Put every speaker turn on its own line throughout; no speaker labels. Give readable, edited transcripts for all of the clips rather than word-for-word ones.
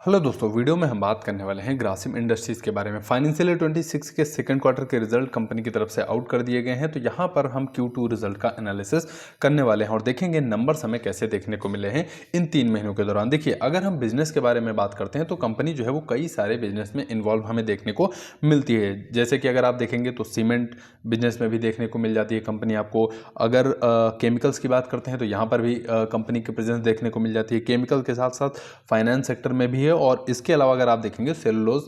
Hello दोस्तों, video में हम बात करने वाले हैं ग्रासिम इंडस्ट्रीज़ के बारे में। फाइनेंशियल ईयर 26 के सेकंड क्वार्टर के रिजल्ट कंपनी की तरफ से आउट कर दिए गए हैं। तो यहाँ पर हम Q2 रिजल्ट का एनालिसिस करने वाले हैं और देखेंगे नंबर्स हमें कैसे देखने को मिले हैं इन 3 महीनों के दौरान। देखिए, अगर हम बिजनेस के बारे में बात करते हैं तो कंपनी जो है वो कई सारे बिजनेस में इन्वॉल्व हमें देखने को मिलती है। जैसे कि अगर आप देखेंगे तो सीमेंट बिजनेस में भी देखने को मिल जाती है कंपनी आपको। अगर केमिकल्स की बात करते हैं तो यहाँ पर भी कंपनी की प्रेजेंस देखने को मिल जाती है। केमिकल के साथ साथ फाइनेंस सेक्टर में भी है और इसके अलावा अगर आप देखेंगे सेलुलोज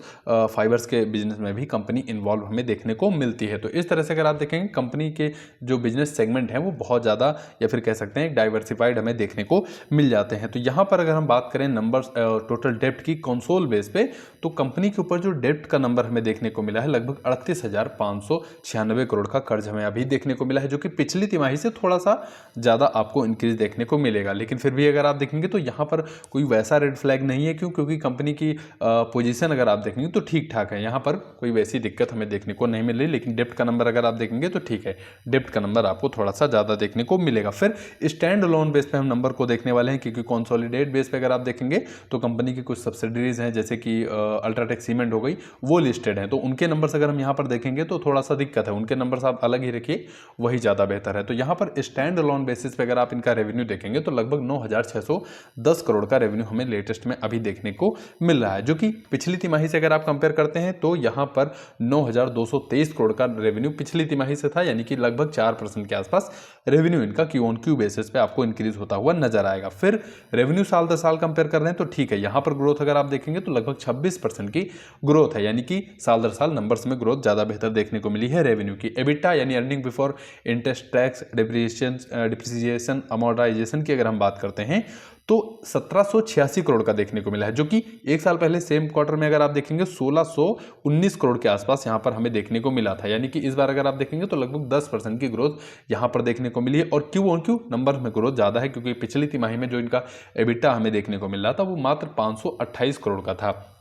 फाइबर्स के बिजनेस में भी कंपनी इन्वॉल्व हमें देखने को मिलती है। तो इस तरह से अगर आप देखेंगे कंपनी के जो बिजनेस सेगमेंट हैं वो बहुत ज़्यादा या फिर कह सकते हैं डाइवर्सिफाइड हमें देखने को मिल जाते हैं। तो यहाँ पर अगर हम बात करें नंबर्स टोटल डेप्ट की कंसोल बेस पे, तो कंपनी के ऊपर जो डेप्ट का नंबर हमें देखने को मिला है लगभग 38,596 करोड़ का कर्ज हमें अभी देखने को मिला है, जो कि पिछली तिमाही से थोड़ा सा ज़्यादा आपको इंक्रीज देखने को मिलेगा। लेकिन फिर भी अगर आप देखेंगे तो यहाँ पर कोई वैसा रेड फ्लैग नहीं है। क्योंकि कंपनी की पोजीशन अगर आप देखेंगे तो ठीक ठाक है, यहाँ पर कोई वैसी दिक्कत हमें देखने को नहीं मिल रही। लेकिन डेप्ट का नंबर अगर आप देखेंगे तो ठीक है, डेप्ट का नंबर आपको थोड़ा सा ज़्यादा देखने को मिलेगा। फिर स्टैंड अलोन बेस पे हम नंबर को देखने वाले हैं, क्योंकि कॉन्सोलिडेट बेस पे अगर आप देखेंगे तो कंपनी की कुछ सब्सिडरीज हैं जैसे कि अल्ट्राटेक सीमेंट हो गई, वो लिस्टेड हैं। तो उनके नंबर्स अगर हम यहाँ पर देखेंगे तो थोड़ा सा दिक्कत है, उनके नंबर्स आप अलग ही रखिए, वही ज़्यादा बेहतर है। तो यहाँ पर स्टैंड अलोन बेसिस पे अगर आप इनका रेवेन्यू देखेंगे तो लगभग 9,610 करोड़ का रेवेन्यू हमें लेटेस्ट में अभी देखने को मिल रहा है, जो कि पिछली तिमाही से अगर आप कंपेयर करते हैं तो यहाँ पर 9,223 करोड़ का रेवेन्यू पिछली तिमाही से था, यानी कि लगभग 4% के आसपास रेवेन्यू इनका क्यू ऑन क्यू बेसिस पे आपको इंक्रीज होता हुआ नजर आएगा। फिर रेवेन्यू साल दर साल कंपेयर कर रहे हैं तो ठीक है, यहाँ पर ग्रोथ अगर आप देखेंगे तो लगभग 26% की ग्रोथ है, यानी कि साल दर साल नंबर्स में ग्रोथ ज़्यादा बेहतर देखने को मिली है रेवेन्यू की। एबिटा यानी earning before interest tax depreciation amortisation की अगर हम बात करते हैं तो 1786 करोड़ का देखने को मिला है, जो कि एक साल पहले सेम क्वार्टर में अगर आप देखेंगे 1619 करोड़ के आसपास यहाँ पर हमें देखने को मिला था। यानी कि इस बार अगर आप देखेंगे तो लगभग 10% की ग्रोथ यहाँ पर देखने को मिली है। और क्यू ऑन क्यू नंबर में ग्रोथ ज़्यादा है, क्योंकि पिछली तिमाही में जो इनका एबिटा हमें देखने को मिल रहा था वो मात्र 528 करोड़ का था।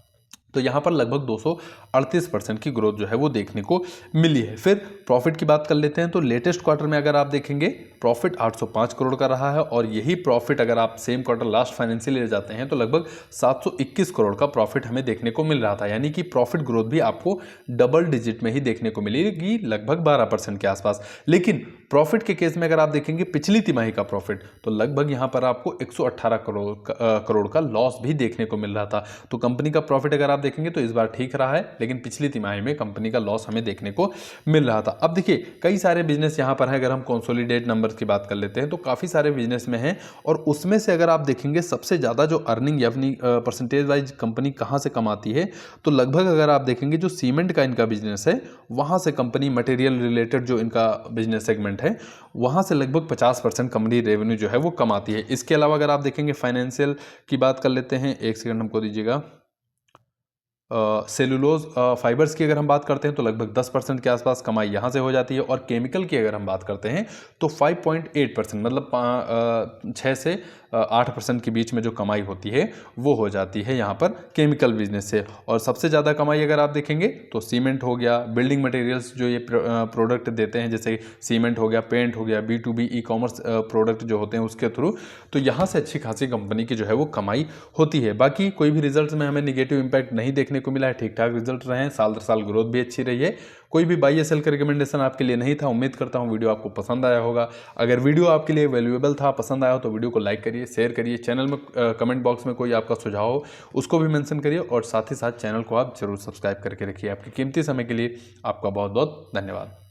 तो यहाँ पर लगभग 238% की ग्रोथ जो है वो देखने को मिली है। फिर प्रॉफिट की बात कर लेते हैं तो लेटेस्ट क्वार्टर में अगर आप देखेंगे प्रॉफिट 805 करोड़ का रहा है, और यही प्रॉफिट अगर आप same quarter last financial year जाते हैं तो लगभग 721 करोड़ का प्रॉफिट हमें देखने को मिल रहा था। यानी कि प्रॉफिट ग्रोथ भी आपको डबल डिजिट में ही देखने को मिलेगी, लगभग 12% के आसपास। लेकिन प्रॉफिट के केस में अगर आप देखेंगे पिछली तिमाही का प्रॉफिट तो लगभग यहाँ पर आपको 118 करोड़ का लॉस भी देखने को मिल रहा था। तो कंपनी का प्रॉफिट अगर आप देखेंगे तो इस बार ठीक रहा है, लेकिन पिछली तिमाही में कंपनी का लॉस हमें देखने को मिल रहा था। अब देखिए कई सारे बिजनेस यहाँ पर है, अगर हम कंसोलिडेट नंबर्स की बात कर लेते हैं तो काफ़ी सारे बिजनेस में हैं, और उसमें से अगर आप देखेंगे सबसे ज़्यादा जो अर्निंग या अपनी परसेंटेज वाइज कंपनी कहाँ से कमाती है, तो लगभग अगर आप देखेंगे जो सीमेंट का इनका बिजनेस है वहाँ से कंपनी मटेरियल रिलेटेड जो इनका बिजनेस सेगमेंट है वहाँ से लगभग 50% कंपनी रेवेन्यू जो है वो कमाती है। इसके अलावा अगर आप देखेंगे फाइनेंशियल की बात कर लेते हैं, एक सेकंड हमको दीजिएगा। सेलुलोज फाइबर्स की अगर हम बात करते हैं तो लगभग 10% के आसपास कमाई यहाँ से हो जाती है। और केमिकल की अगर हम बात करते हैं तो 5.8% मतलब 6 से 8% के बीच में जो कमाई होती है वो हो जाती है यहाँ पर केमिकल बिजनेस से। और सबसे ज़्यादा कमाई अगर आप देखेंगे तो सीमेंट हो गया, बिल्डिंग मटेरियल्स जो ये प्रोडक्ट देते हैं जैसे सीमेंट हो गया, पेंट हो गया, B2B ई कॉमर्स प्रोडक्ट जो होते हैं उसके थ्रू, तो यहाँ से अच्छी खासी कंपनी की जो है वो कमाई होती है। बाकी कोई भी रिजल्ट में हमें निगेटिव इंपैक्ट नहीं देखने को मिला है, ठीक ठाक रिजल्ट रहे हैं, साल दर साल ग्रोथ भी अच्छी रही है। कोई भी बाई या सेल का रिकमेंडेशन आपके लिए नहीं था। उम्मीद करता हूँ वीडियो आपको पसंद आया होगा। अगर वीडियो आपके लिए वैल्यूएबल था, पसंद आया हो तो वीडियो को लाइक करिए, शेयर करिए। चैनल में कमेंट बॉक्स में कोई आपका सुझाव हो उसको भी मेंशन करिए, और साथ ही साथ चैनल को आप जरूर सब्सक्राइब करके रखिए। आपके कीमती समय के लिए आपका बहुत बहुत धन्यवाद।